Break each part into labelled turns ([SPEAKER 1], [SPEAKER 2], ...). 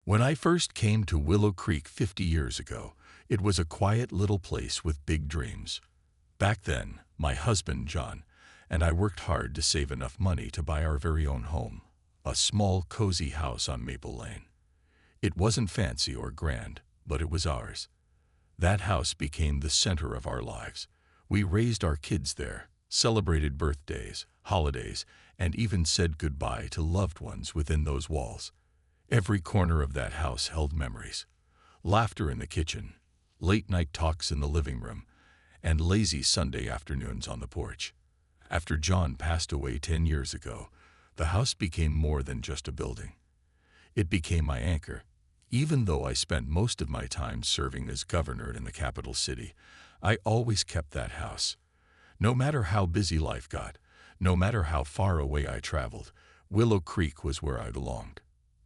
[SPEAKER 1] When I first came to Willow Creek 50 years ago, it was a quiet little place with big dreams. Back then, my husband, John, and I worked hard to save enough money to buy our very own home, a small, cozy house on Maple Lane. It wasn't fancy or grand, but it was ours. That house became the center of our lives. We raised our kids there, celebrated birthdays, holidays, and even said goodbye to loved ones within those walls. Every corner of that house held memories. Laughter in the kitchen, late-night talks in the living room, and lazy Sunday afternoons on the porch. After John passed away 10 years ago, the house became more than just a building. It became my anchor. Even though I spent most of my time serving as governor in the capital city, I always kept that house. No matter how busy life got, no matter how far away I traveled, Willow Creek was where I belonged.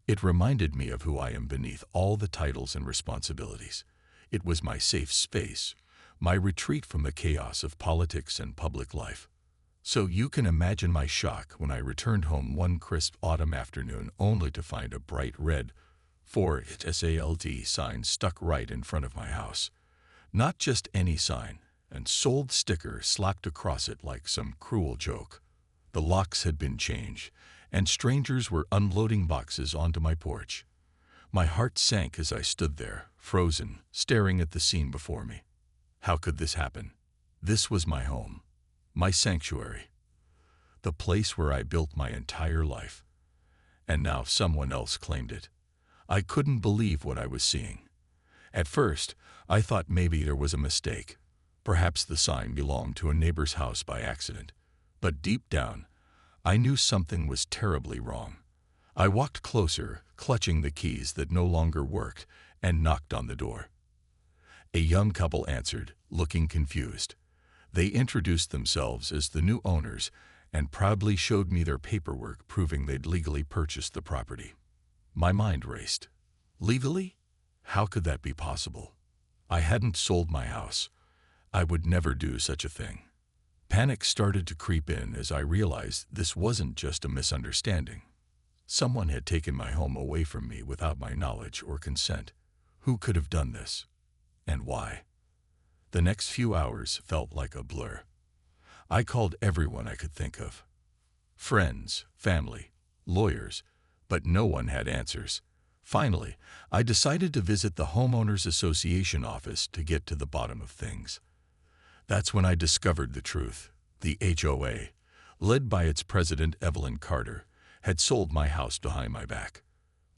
[SPEAKER 1] It reminded me of who I am beneath all the titles and responsibilities. It was my safe space, my retreat from the chaos of politics and public life. So you can imagine my shock when I returned home one crisp autumn afternoon only to find a bright red "For It SALT" sign stuck right in front of my house. Not just any sign, and sold sticker slapped across it like some cruel joke. The locks had been changed, and strangers were unloading boxes onto my porch. My heart sank as I stood there, frozen, staring at the scene before me. How could this happen? This was my home, my sanctuary, the place where I built my entire life. And now someone else claimed it. I couldn't believe what I was seeing. At first, I thought maybe there was a mistake. Perhaps the sign belonged to a neighbor's house by accident. But deep down, I knew something was terribly wrong. I walked closer, clutching the keys that no longer worked, and knocked on the door. A young couple answered, looking confused. They introduced themselves as the new owners and proudly showed me their paperwork proving they'd legally purchased the property. My mind raced. Legally? How could that be possible? I hadn't sold my house. I would never do such a thing. Panic started to creep in as I realized this wasn't just a misunderstanding. Someone had taken my home away from me without my knowledge or consent. Who could have done this? And why? The next few hours felt like a blur. I called everyone I could think of. Friends, family, lawyers, but no one had answers. Finally, I decided to visit the Homeowners Association office to get to the bottom of things. That's when I discovered the truth. The HOA, led by its president Evelyn Carter, had sold my house behind my back.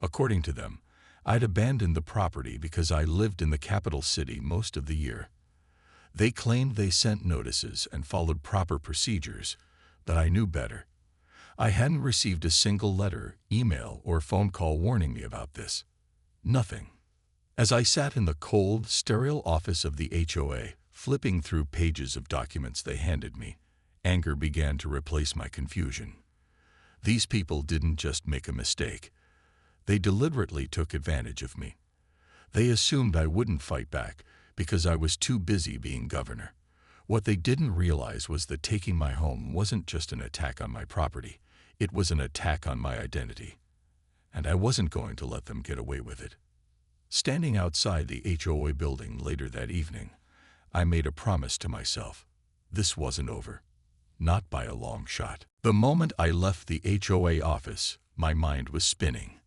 [SPEAKER 1] According to them, I'd abandoned the property because I lived in the capital city most of the year. They claimed they sent notices and followed proper procedures, but I knew better. I hadn't received a single letter, email, or phone call warning me about this. Nothing. As I sat in the cold, sterile office of the HOA, flipping through pages of documents they handed me, anger began to replace my confusion. These people didn't just make a mistake. They deliberately took advantage of me. They assumed I wouldn't fight back because I was too busy being governor. What they didn't realize was that taking my home wasn't just an attack on my property. It was an attack on my identity. And I wasn't going to let them get away with it. Standing outside the HOA building later that evening, I made a promise to myself. This wasn't over. Not by a long shot. The moment I left the HOA office, my mind was spinning.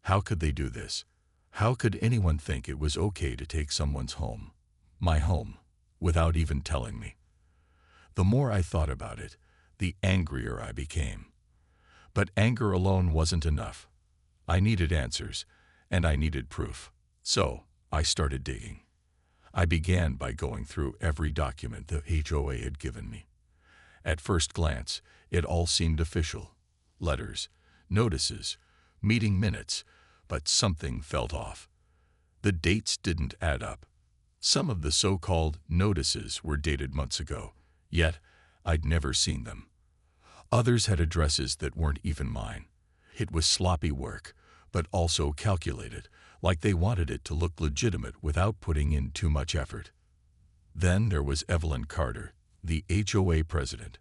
[SPEAKER 1] How could they do this? How could anyone think it was okay to take someone's home, my home, without even telling me? The more I thought about it, the angrier I became. But anger alone wasn't enough. I needed answers, and I needed proof. So I started digging. I began by going through every document the HOA had given me. At first glance, it all seemed official. Letters, notices, meeting minutes, but something felt off. The dates didn't add up. Some of the so-called notices were dated months ago, yet I'd never seen them. Others had addresses that weren't even mine. It was sloppy work, but also calculated, like they wanted it to look legitimate without putting in too much effort. Then there was Evelyn Carter, the HOA president.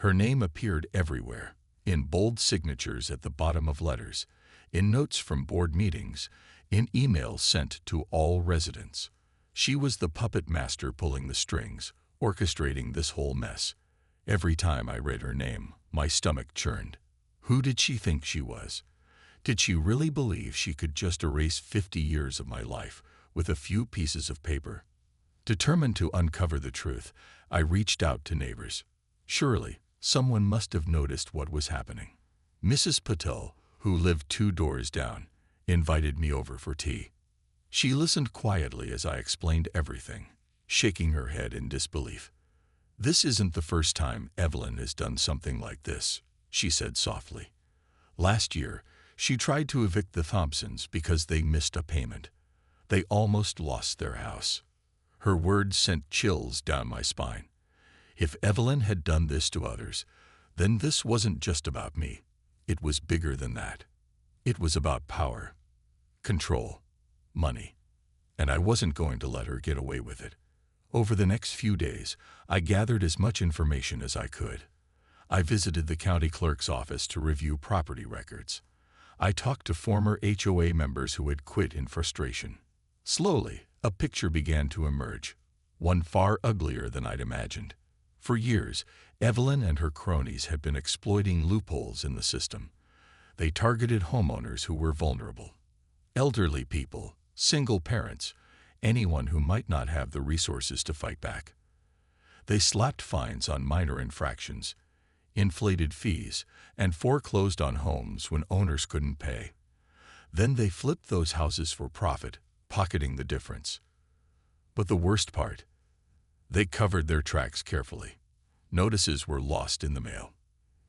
[SPEAKER 1] Her name appeared everywhere, in bold signatures at the bottom of letters. in notes from board meetings, in emails sent to all residents. She was the puppet master pulling the strings, orchestrating this whole mess. Every time I read her name, my stomach churned. Who did she think she was? Did she really believe she could just erase 50 years of my life with a few pieces of paper? Determined to uncover the truth, I reached out to neighbors. Surely, someone must have noticed what was happening. Mrs. Patel, who lived 2 doors down, invited me over for tea. She listened quietly as I explained everything, shaking her head in disbelief. "This isn't the first time Evelyn has done something like this," she said softly. "Last year, she tried to evict the Thompsons because they missed a payment. They almost lost their house." Her words sent chills down my spine. If Evelyn had done this to others, then this wasn't just about me. It was bigger than that. It was about power, control, money, and I wasn't going to let her get away with it. Over the next few days, I gathered as much information as I could. I visited the county clerk's office to review property records. I talked to former HOA members who had quit in frustration. Slowly, a picture began to emerge, one far uglier than I'd imagined. For years, Evelyn and her cronies had been exploiting loopholes in the system. They targeted homeowners who were vulnerable. Elderly people, single parents, anyone who might not have the resources to fight back. They slapped fines on minor infractions, inflated fees, and foreclosed on homes when owners couldn't pay. Then they flipped those houses for profit, pocketing the difference. But the worst part, they covered their tracks carefully. Notices were lost in the mail.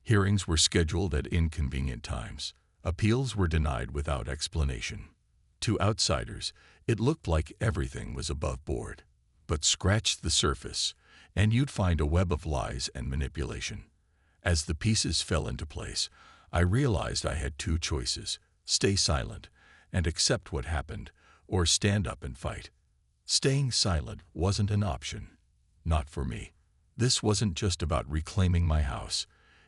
[SPEAKER 1] Hearings were scheduled at inconvenient times. Appeals were denied without explanation. To outsiders, it looked like everything was above board. But scratch the surface, and you'd find a web of lies and manipulation. As the pieces fell into place, I realized I had 2 choices: stay silent and accept what happened, or stand up and fight. Staying silent wasn't an option. Not for me. This wasn't just about reclaiming my house.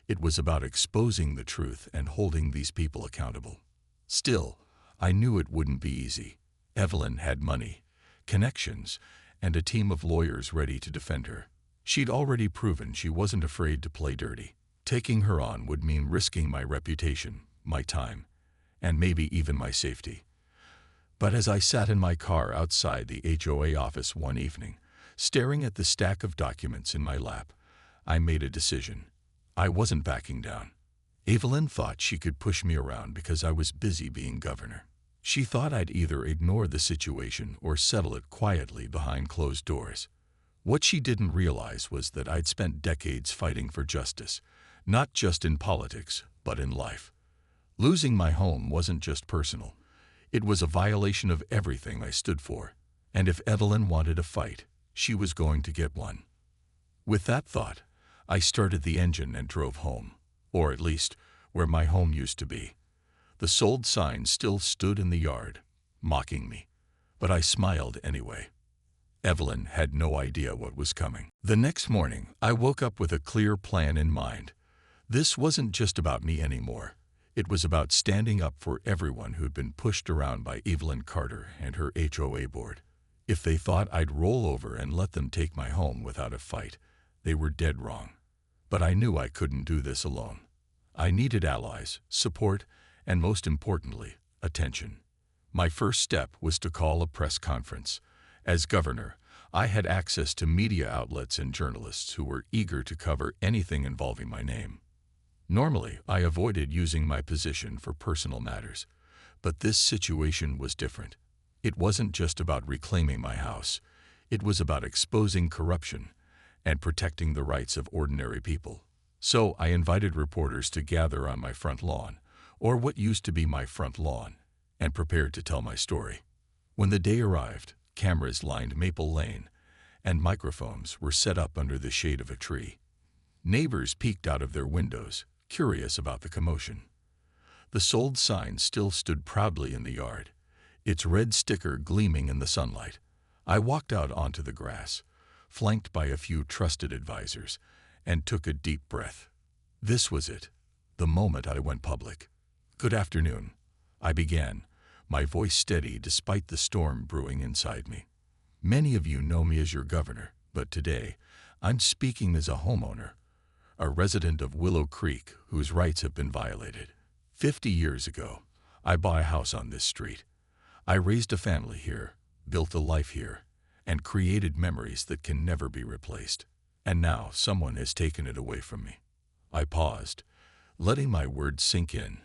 [SPEAKER 1] It was about exposing the truth and holding these people accountable. Still, I knew it wouldn't be easy. Evelyn had money, connections, and a team of lawyers ready to defend her. She'd already proven she wasn't afraid to play dirty. Taking her on would mean risking my reputation, my time, and maybe even my safety. But as I sat in my car outside the HOA office one evening, staring at the stack of documents in my lap, I made a decision. I wasn't backing down. Evelyn thought she could push me around because I was busy being governor. She thought I'd either ignore the situation or settle it quietly behind closed doors. What she didn't realize was that I'd spent decades fighting for justice, not just in politics, but in life. Losing my home wasn't just personal. It was a violation of everything I stood for. And if Evelyn wanted a fight, she was going to get one. With that thought, I started the engine and drove home, or at least where my home used to be. The sold sign still stood in the yard, mocking me, but I smiled anyway. Evelyn had no idea what was coming. The next morning, I woke up with a clear plan in mind. This wasn't just about me anymore. It was about standing up for everyone who'd been pushed around by Evelyn Carter and her HOA board. If they thought I'd roll over and let them take my home without a fight, they were dead wrong. But I knew I couldn't do this alone. I needed allies, support, and most importantly, attention. My first step was to call a press conference. As governor, I had access to media outlets and journalists who were eager to cover anything involving my name. Normally, I avoided using my position for personal matters, but this situation was different. It wasn't just about reclaiming my house. It was about exposing corruption and protecting the rights of ordinary people. So I invited reporters to gather on my front lawn, or what used to be my front lawn, and prepared to tell my story. When the day arrived, cameras lined Maple Lane, and microphones were set up under the shade of a tree. Neighbors peeked out of their windows, curious about the commotion. The sold sign still stood proudly in the yard, its red sticker gleaming in the sunlight. I walked out onto the grass, flanked by a few trusted advisors, and took a deep breath. This was it, the moment I went public. "Good afternoon. I began, my voice steady despite the storm brewing inside me. Many of you know me as your governor, but today, I'm speaking as a homeowner, a resident of Willow Creek whose rights have been violated. 50 years ago, I bought a house on this street. I raised a family here, built a life here, and created memories that can never be replaced. And now someone has taken it away from me. I paused, letting my words sink in.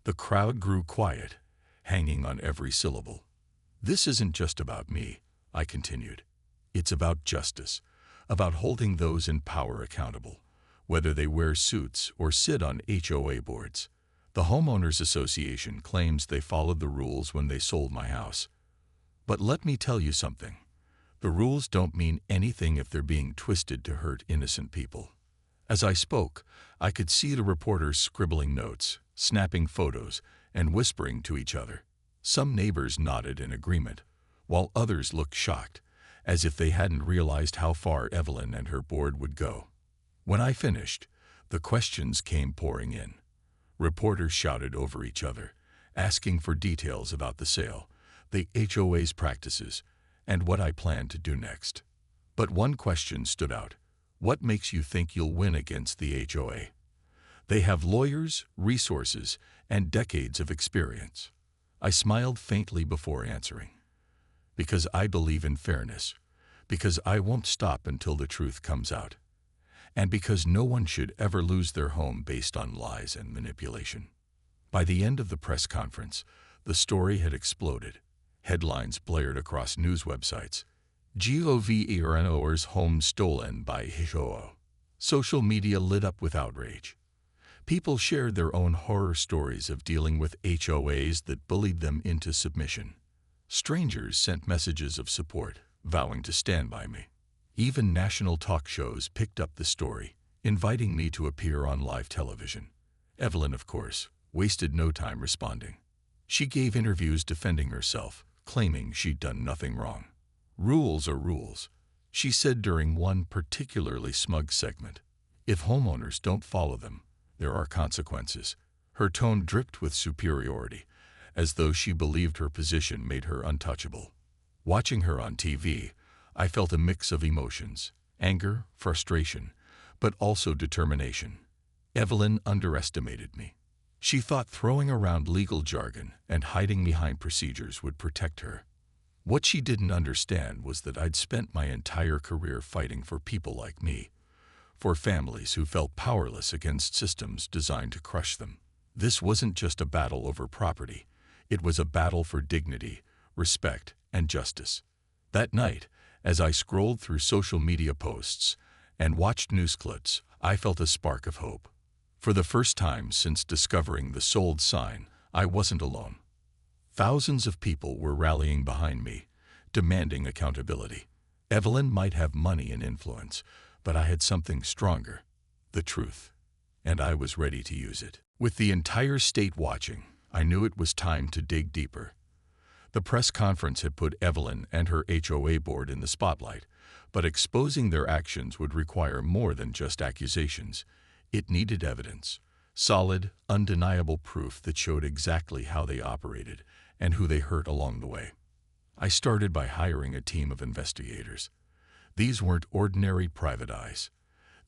[SPEAKER 1] The crowd grew quiet, hanging on every syllable. This isn't just about me, I continued. It's about justice, about holding those in power accountable, whether they wear suits or sit on HOA boards. The Homeowners Association claims they followed the rules when they sold my house. But let me tell you something. The rules don't mean anything if they're being twisted to hurt innocent people. As I spoke, I could see the reporters scribbling notes, snapping photos, and whispering to each other. Some neighbors nodded in agreement, while others looked shocked, as if they hadn't realized how far Evelyn and her board would go. When I finished, the questions came pouring in. Reporters shouted over each other, asking for details about the sale, the HOA's practices, and what I planned to do next. But one question stood out. What makes you think you'll win against the HOA? They have lawyers, resources, and decades of experience. I smiled faintly before answering. Because I believe in fairness. Because I won't stop until the truth comes out. And because no one should ever lose their home based on lies and manipulation. By the end of the press conference, the story had exploded. Headlines blared across news websites. Governors home stolen by HOA. Social media lit up with outrage. People shared their own horror stories of dealing with HOAs that bullied them into submission. Strangers sent messages of support, vowing to stand by me. Even national talk shows picked up the story, inviting me to appear on live television. Evelyn, of course, wasted no time responding. She gave interviews defending herself, claiming she'd done nothing wrong. Rules are rules, she said during one particularly smug segment. If homeowners don't follow them, there are consequences. Her tone dripped with superiority, as though she believed her position made her untouchable. Watching her on TV, I felt a mix of emotions, anger, frustration, but also determination. Evelyn underestimated me. She thought throwing around legal jargon and hiding behind procedures would protect her. What she didn't understand was that I'd spent my entire career fighting for people like me, for families who felt powerless against systems designed to crush them. This wasn't just a battle over property. It was a battle for dignity, respect, and justice. That night, as I scrolled through social media posts and watched news clips, I felt a spark of hope. For the first time since discovering the sold sign, I wasn't alone. Thousands of people were rallying behind me, demanding accountability. Evelyn might have money and influence, but I had something stronger, the truth, and I was ready to use it. With the entire state watching, I knew it was time to dig deeper. The press conference had put Evelyn and her HOA board in the spotlight, but exposing their actions would require more than just accusations. It needed evidence, solid, undeniable proof that showed exactly how they operated and who they hurt along the way. I started by hiring a team of investigators. These weren't ordinary private eyes.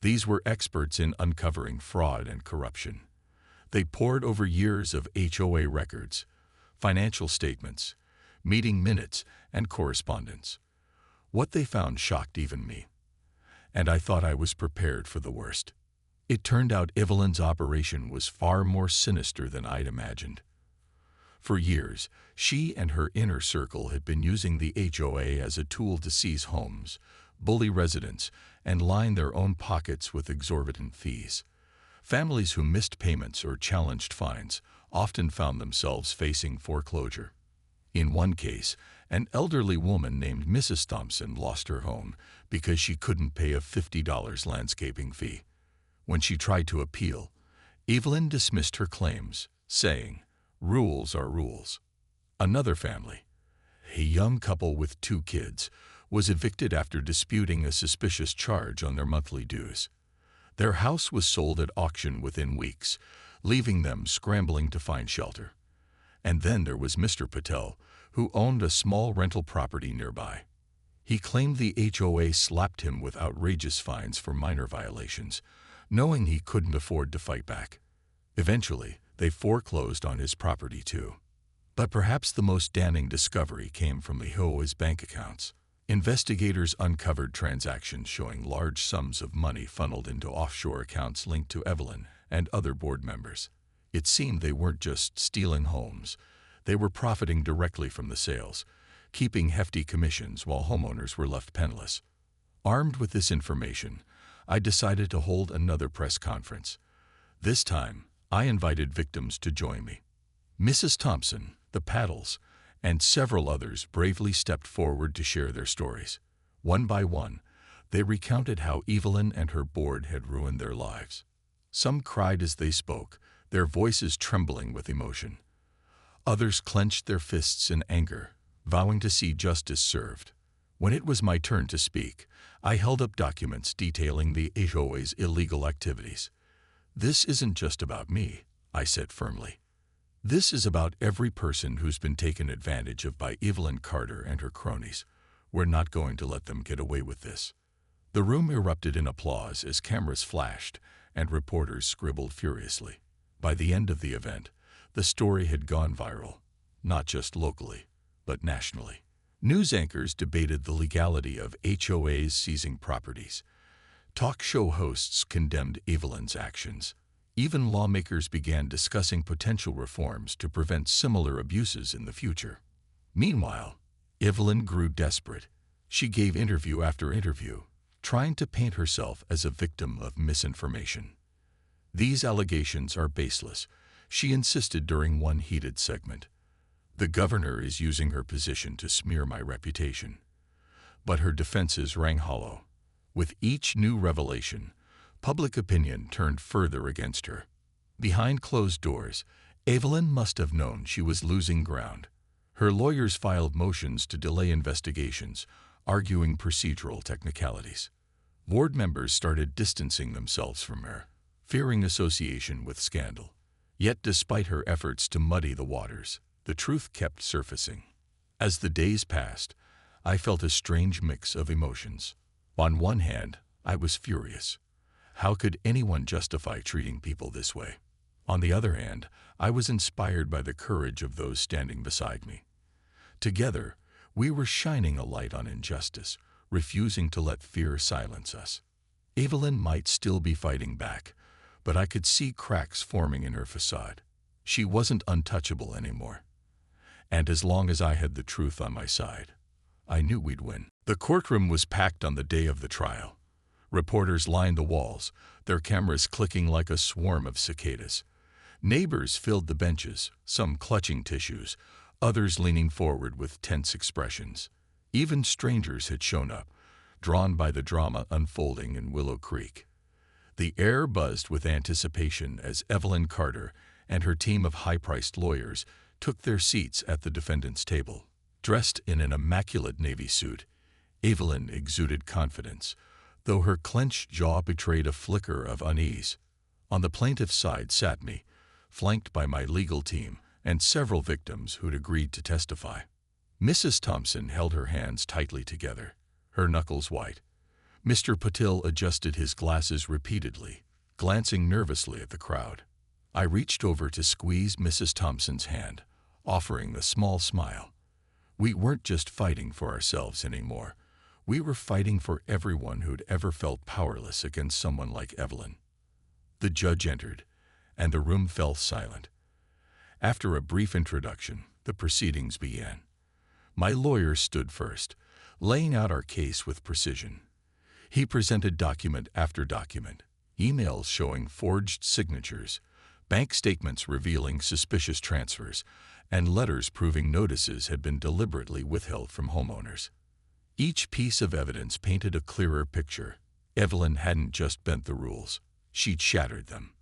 [SPEAKER 1] These were experts in uncovering fraud and corruption. They pored over years of HOA records, financial statements, meeting minutes, and correspondence. What they found shocked even me, and I thought I was prepared for the worst. It turned out Evelyn's operation was far more sinister than I'd imagined. For years, she and her inner circle had been using the HOA as a tool to seize homes, bully residents, and line their own pockets with exorbitant fees. Families who missed payments or challenged fines often found themselves facing foreclosure. In one case, an elderly woman named Mrs. Thompson lost her home because she couldn't pay a $50 landscaping fee. When she tried to appeal, Evelyn dismissed her claims, saying, "Rules are rules." Another family, a young couple with 2 kids, was evicted after disputing a suspicious charge on their monthly dues. Their house was sold at auction within weeks, leaving them scrambling to find shelter. And then there was Mr. Patel, who owned a small rental property nearby. He claimed the HOA slapped him with outrageous fines for minor violations, knowing he couldn't afford to fight back. Eventually, they foreclosed on his property too. But perhaps the most damning discovery came from the HOA's bank accounts. Investigators uncovered transactions showing large sums of money funneled into offshore accounts linked to Evelyn and other board members. It seemed they weren't just stealing homes. They were profiting directly from the sales, keeping hefty commissions while homeowners were left penniless. Armed with this information, I decided to hold another press conference. This time, I invited victims to join me. Mrs. Thompson, the Paddles, and several others bravely stepped forward to share their stories. One by one, they recounted how Evelyn and her board had ruined their lives. Some cried as they spoke, their voices trembling with emotion. Others clenched their fists in anger, vowing to see justice served. When it was my turn to speak, I held up documents detailing the HOA's illegal activities. "This isn't just about me," I said firmly. "This is about every person who's been taken advantage of by Evelyn Carter and her cronies. We're not going to let them get away with this." The room erupted in applause as cameras flashed and reporters scribbled furiously. By the end of the event, the story had gone viral, not just locally, but nationally. News anchors debated the legality of HOAs seizing properties. Talk show hosts condemned Evelyn's actions. Even lawmakers began discussing potential reforms to prevent similar abuses in the future. Meanwhile, Evelyn grew desperate. She gave interview after interview, trying to paint herself as a victim of misinformation. "These allegations are baseless," she insisted during one heated segment. "The governor is using her position to smear my reputation." But her defenses rang hollow. With each new revelation, public opinion turned further against her. Behind closed doors, Evelyn must have known she was losing ground. Her lawyers filed motions to delay investigations, arguing procedural technicalities. Board members started distancing themselves from her, fearing association with scandal. Yet despite her efforts to muddy the waters, the truth kept surfacing. As the days passed, I felt a strange mix of emotions. On one hand, I was furious. How could anyone justify treating people this way? On the other hand, I was inspired by the courage of those standing beside me. Together, we were shining a light on injustice, refusing to let fear silence us. Evelyn might still be fighting back, but I could see cracks forming in her facade. She wasn't untouchable anymore. And as long as I had the truth on my side, I knew we'd win. The courtroom was packed on the day of the trial. Reporters lined the walls, their cameras clicking like a swarm of cicadas. Neighbors filled the benches, some clutching tissues, others leaning forward with tense expressions. Even strangers had shown up, drawn by the drama unfolding in Willow Creek. The air buzzed with anticipation as Evelyn Carter and her team of high-priced lawyers took their seats at the defendant's table. Dressed in an immaculate navy suit, Evelyn exuded confidence, though her clenched jaw betrayed a flicker of unease. On the plaintiff's side sat me, flanked by my legal team and several victims who'd agreed to testify. Mrs. Thompson held her hands tightly together, her knuckles white. Mr. Patil adjusted his glasses repeatedly, glancing nervously at the crowd. I reached over to squeeze Mrs. Thompson's hand, offering a small smile. We weren't just fighting for ourselves anymore. We were fighting for everyone who'd ever felt powerless against someone like Evelyn. The judge entered, and the room fell silent. After a brief introduction, the proceedings began. My lawyer stood first, laying out our case with precision. He presented document after document, emails showing forged signatures, bank statements revealing suspicious transfers, and letters proving notices had been deliberately withheld from homeowners. Each piece of evidence painted a clearer picture. Evelyn hadn't just bent the rules, she'd shattered them.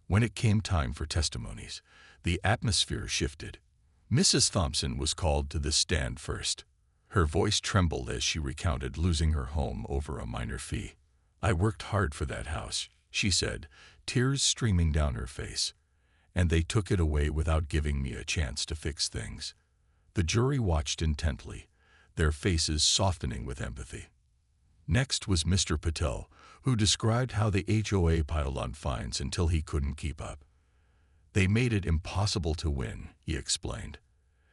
[SPEAKER 1] When it came time for testimonies, the atmosphere shifted. Mrs. Thompson was called to the stand first. Her voice trembled as she recounted losing her home over a minor fee. "I worked hard for that house," she said, tears streaming down her face. and they took it away without giving me a chance to fix things. The jury watched intently, their faces softening with empathy. Next was Mr. Patel, who described how the HOA piled on fines until he couldn't keep up. They made it impossible to win, he explained.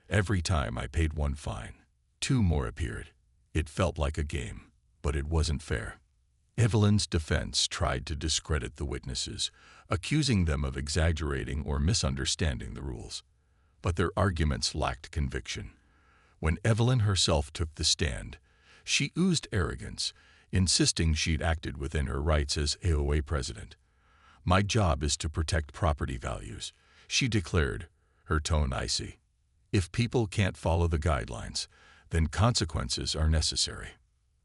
[SPEAKER 1] Every time I paid one fine, two more appeared. It felt like a game, but it wasn't fair. Evelyn's defense tried to discredit the witnesses, accusing them of exaggerating or misunderstanding the rules. But their arguments lacked conviction. When Evelyn herself took the stand, she oozed arrogance, insisting she'd acted within her rights as HOA president. "My job is to protect property values," she declared, her tone icy. "If people can't follow the guidelines, then consequences are necessary."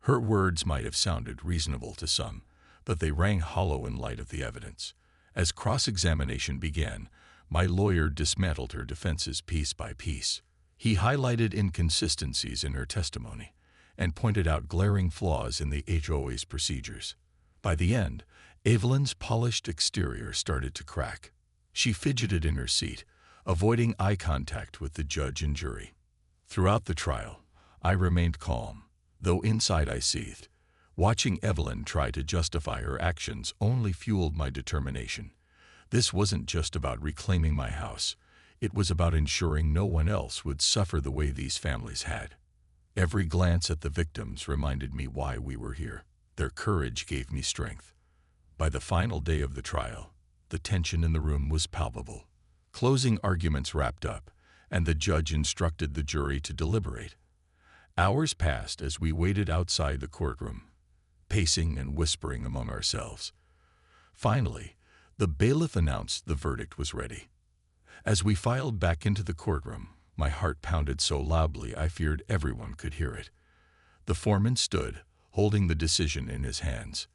[SPEAKER 1] Her words might have sounded reasonable to some, but they rang hollow in light of the evidence. As cross-examination began, my lawyer dismantled her defenses piece by piece. He highlighted inconsistencies in her testimony and pointed out glaring flaws in the HOA's procedures. By the end, Evelyn's polished exterior started to crack. She fidgeted in her seat, avoiding eye contact with the judge and jury. Throughout the trial, I remained calm, though inside I seethed. Watching Evelyn try to justify her actions only fueled my determination. This wasn't just about reclaiming my house. It was about ensuring no one else would suffer the way these families had. Every glance at the victims reminded me why we were here. Their courage gave me strength. By the final day of the trial, the tension in the room was palpable. Closing arguments wrapped up, and the judge instructed the jury to deliberate. Hours passed as we waited outside the courtroom, pacing and whispering among ourselves. Finally, the bailiff announced the verdict was ready. As we filed back into the courtroom, my heart pounded so loudly I feared everyone could hear it. The foreman stood, holding the decision in his hands.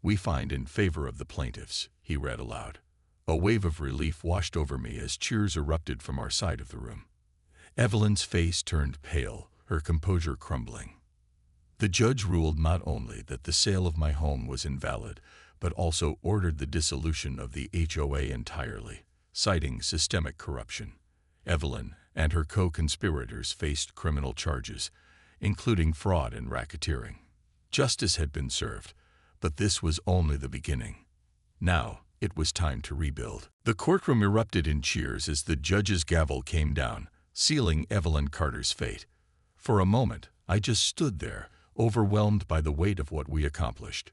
[SPEAKER 1] "We find in favor of the plaintiffs," he read aloud. A wave of relief washed over me as cheers erupted from our side of the room. Evelyn's face turned pale, her composure crumbling. The judge ruled not only that the sale of my home was invalid, but also ordered the dissolution of the HOA entirely, citing systemic corruption. Evelyn and her co-conspirators faced criminal charges, including fraud and racketeering. Justice had been served, but this was only the beginning. Now, it was time to rebuild. The courtroom erupted in cheers as the judge's gavel came down, sealing Evelyn Carter's fate. For a moment, I just stood there, overwhelmed by the weight of what we accomplished.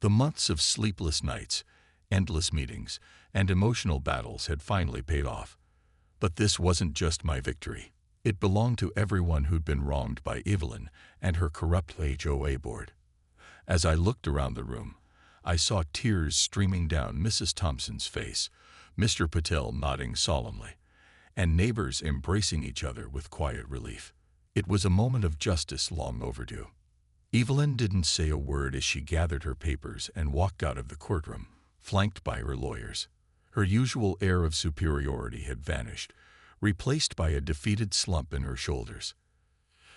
[SPEAKER 1] The months of sleepless nights, endless meetings, and emotional battles had finally paid off. But this wasn't just my victory. It belonged to everyone who'd been wronged by Evelyn and her corrupt HOA board. As I looked around the room, I saw tears streaming down Mrs. Thompson's face, Mr. Patel nodding solemnly, and neighbors embracing each other with quiet relief. It was a moment of justice long overdue. Evelyn didn't say a word as she gathered her papers and walked out of the courtroom, flanked by her lawyers. Her usual air of superiority had vanished, replaced by a defeated slump in her shoulders.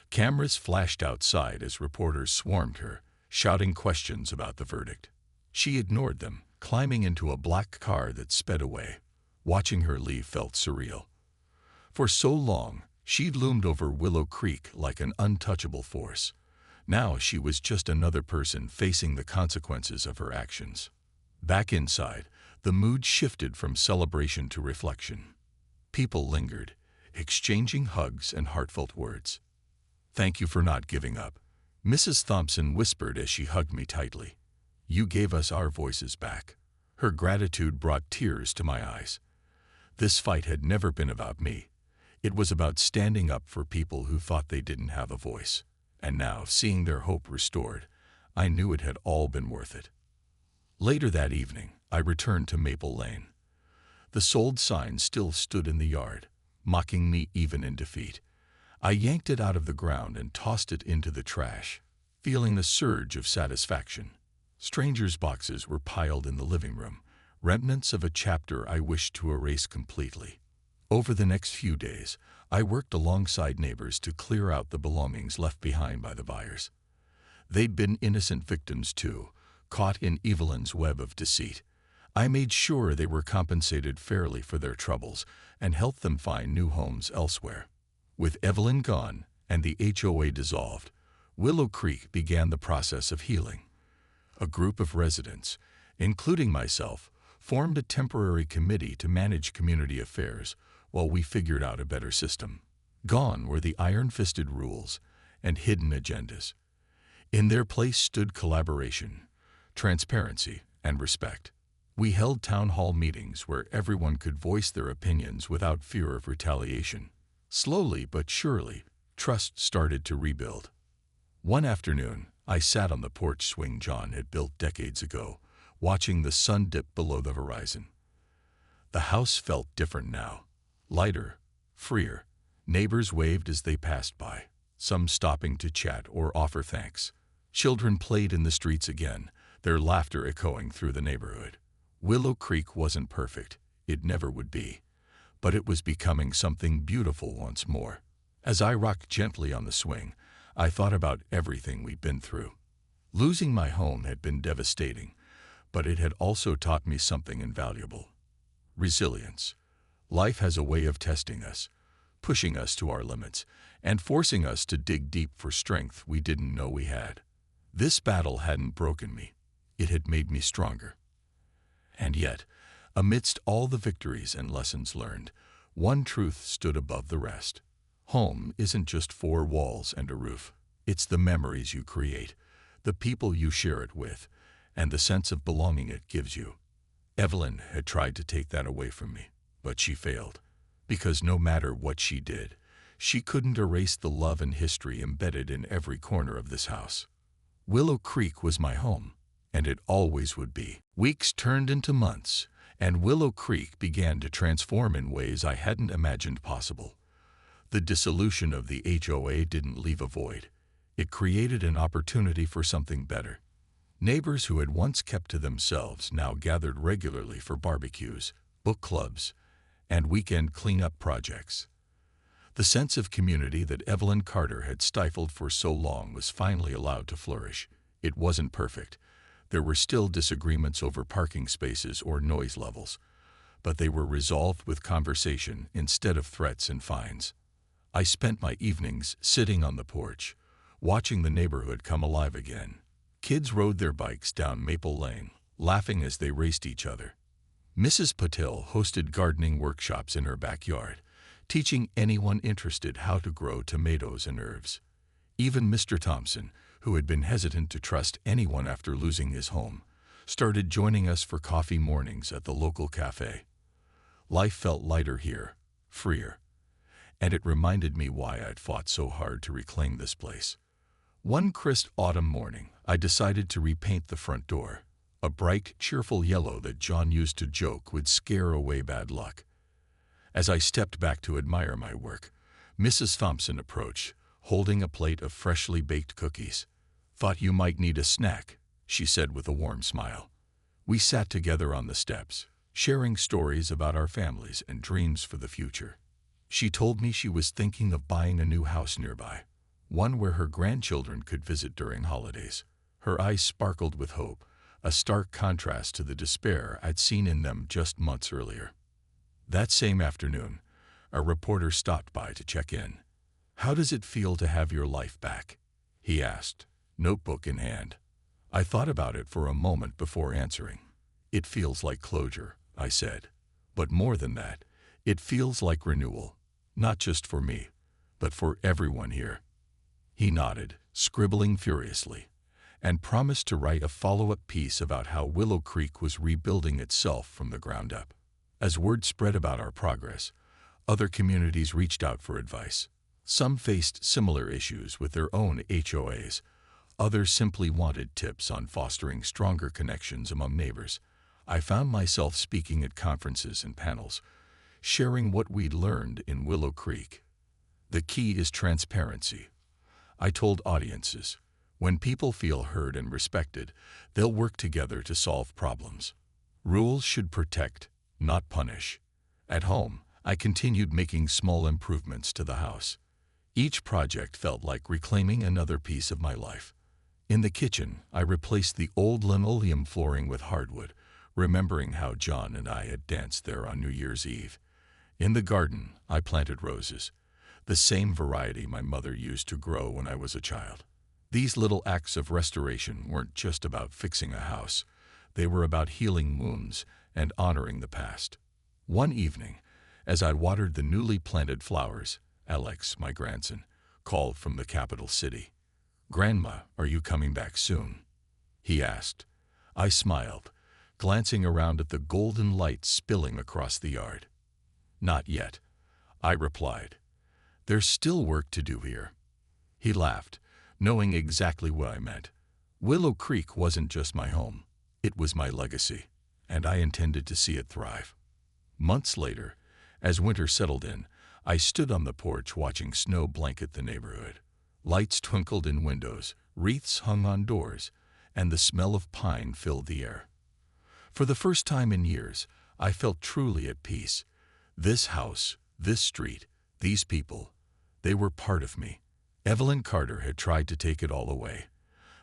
[SPEAKER 1] Cameras flashed outside as reporters swarmed her, shouting questions about the verdict. She ignored them, climbing into a black car that sped away. Watching her leave felt surreal. For so long, she'd loomed over Willow Creek like an untouchable force. Now she was just another person facing the consequences of her actions. Back inside, the mood shifted from celebration to reflection. People lingered, exchanging hugs and heartfelt words. "Thank you for not giving up," Mrs. Thompson whispered as she hugged me tightly. "You gave us our voices back." Her gratitude brought tears to my eyes. This fight had never been about me. It was about standing up for people who thought they didn't have a voice. And now, seeing their hope restored, I knew it had all been worth it. Later that evening, I returned to Maple Lane. The sold sign still stood in the yard, mocking me even in defeat. I yanked it out of the ground and tossed it into the trash, feeling a surge of satisfaction. Strangers' boxes were piled in the living room, remnants of a chapter I wished to erase completely. Over the next few days, I worked alongside neighbors to clear out the belongings left behind by the buyers. They'd been innocent victims too, caught in Evelyn's web of deceit. I made sure they were compensated fairly for their troubles and helped them find new homes elsewhere. With Evelyn gone and the HOA dissolved, Willow Creek began the process of healing. A group of residents, including myself, formed a temporary committee to manage community affairs while we figured out a better system. Gone were the iron-fisted rules and hidden agendas. In their place stood collaboration, transparency, and respect. We held town hall meetings where everyone could voice their opinions without fear of retaliation. Slowly but surely, trust started to rebuild. One afternoon, I sat on the porch swing John had built decades ago, watching the sun dip below the horizon. The house felt different now, lighter, freer. Neighbors waved as they passed by, some stopping to chat or offer thanks. Children played in the streets again, their laughter echoing through the neighborhood. Willow Creek wasn't perfect, it never would be, but it was becoming something beautiful once more. As I rocked gently on the swing, I thought about everything we'd been through. Losing my home had been devastating, but it had also taught me something invaluable. Resilience. Life has a way of testing us, pushing us to our limits, and forcing us to dig deep for strength we didn't know we had. This battle hadn't broken me. It had made me stronger. And yet, amidst all the victories and lessons learned, one truth stood above the rest. Home isn't just four walls and a roof. It's the memories you create, the people you share it with, and the sense of belonging it gives you. Evelyn had tried to take that away from me, but she failed. Because no matter what she did, she couldn't erase the love and history embedded in every corner of this house. Willow Creek was my home, and it always would be. Weeks turned into months, and Willow Creek began to transform in ways I hadn't imagined possible. The dissolution of the HOA didn't leave a void. It created an opportunity for something better. Neighbors who had once kept to themselves now gathered regularly for barbecues, book clubs, and weekend cleanup projects. The sense of community that Evelyn Carter had stifled for so long was finally allowed to flourish. It wasn't perfect. There were still disagreements over parking spaces or noise levels, but they were resolved with conversation instead of threats and fines. I spent my evenings sitting on the porch, watching the neighborhood come alive again. Kids rode their bikes down Maple Lane, laughing as they raced each other. Mrs. Patil hosted gardening workshops in her backyard, teaching anyone interested how to grow tomatoes and herbs. Even Mr. Thompson, who had been hesitant to trust anyone after losing his home, started joining us for coffee mornings at the local cafe. Life felt lighter here, freer, and it reminded me why I'd fought so hard to reclaim this place. One crisp autumn morning, I decided to repaint the front door, a bright, cheerful yellow that John used to joke would scare away bad luck. As I stepped back to admire my work, Mrs. Thompson approached, holding a plate of freshly baked cookies. "Thought you might need a snack," she said with a warm smile. We sat together on the steps, sharing stories about our families and dreams for the future. She told me she was thinking of buying a new house nearby, one where her grandchildren could visit during holidays. Her eyes sparkled with hope, a stark contrast to the despair I'd seen in them just months earlier. That same afternoon, a reporter stopped by to check in. "How does it feel to have your life back?" he asked, notebook in hand. I thought about it for a moment before answering. "It feels like closure," I said. "But more than that, it feels like renewal, not just for me, but for everyone here." He nodded, scribbling furiously, and promised to write a follow-up piece about how Willow Creek was rebuilding itself from the ground up. As word spread about our progress, other communities reached out for advice. Some faced similar issues with their own HOAs. Others simply wanted tips on fostering stronger connections among neighbors. I found myself speaking at conferences and panels, sharing what we'd learned in Willow Creek. The key is transparency. I told audiences, when people feel heard and respected, they'll work together to solve problems. Rules should protect, not punish. At home, I continued making small improvements to the house. Each project felt like reclaiming another piece of my life. In the kitchen, I replaced the old linoleum flooring with hardwood, remembering how John and I had danced there on New Year's Eve. In the garden, I planted roses, the same variety my mother used to grow when I was a child. These little acts of restoration weren't just about fixing a house. They were about healing wounds and honoring the past. One evening, as I watered the newly planted flowers, Alex, my grandson, called from the capital city. "Grandma, are you coming back soon?" he asked. I smiled, glancing around at the golden light spilling across the yard. "Not yet," I replied. "There's still work to do here." He laughed, knowing exactly what I meant. Willow Creek wasn't just my home. It was my legacy, and I intended to see it thrive. Months later, as winter settled in, I stood on the porch watching snow blanket the neighborhood. Lights twinkled in windows, wreaths hung on doors, and the smell of pine filled the air. For the first time in years, I felt truly at peace. This house, this street, these people, they were part of me. Evelyn Carter had tried to take it all away,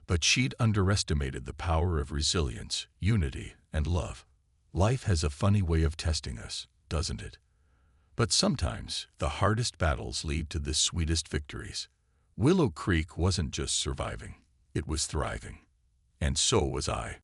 [SPEAKER 1] but she'd underestimated the power of resilience, unity, and love. Life has a funny way of testing us, doesn't it? But sometimes the hardest battles lead to the sweetest victories. Willow Creek wasn't just surviving, it was thriving. And so was I.